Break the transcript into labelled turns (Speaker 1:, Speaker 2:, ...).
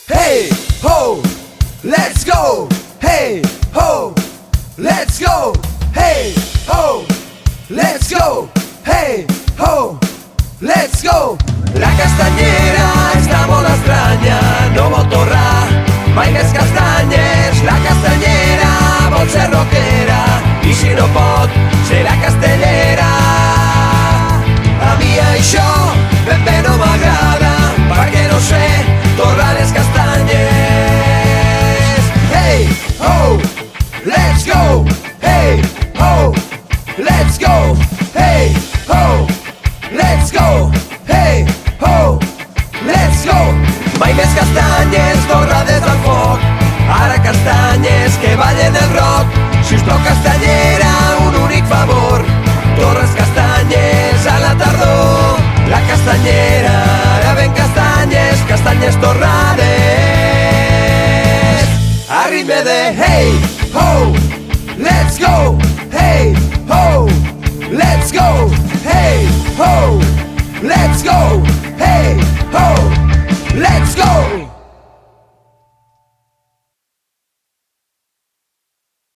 Speaker 1: Hey, ho, let's go. Hey, ho, let's go. Hey, ho, let's go. Hey, ho, let's go. La castanyera està molt estranya, no vol torrar mai més castanyes. La castanyera vol ser rockera i si no pot, serà castellera. A mi això ben bé no m'agrada, perquè no sé torrar les castanyes. Hey, ho, let's go. Hey, ho, let's go. Hey, ho, let's go. Hey, ho, let's go. Mai més castanyes torrades al foc, ara castanyes que ballen el rock. Si us toca castanyera, un únic favor, torres castanyes a la tardor. La castanyera, ara ven castanyes, castanyes torrades, a ritme de hey, ho, let's go. Hey, ho, let's go. Hey, ho, let's go.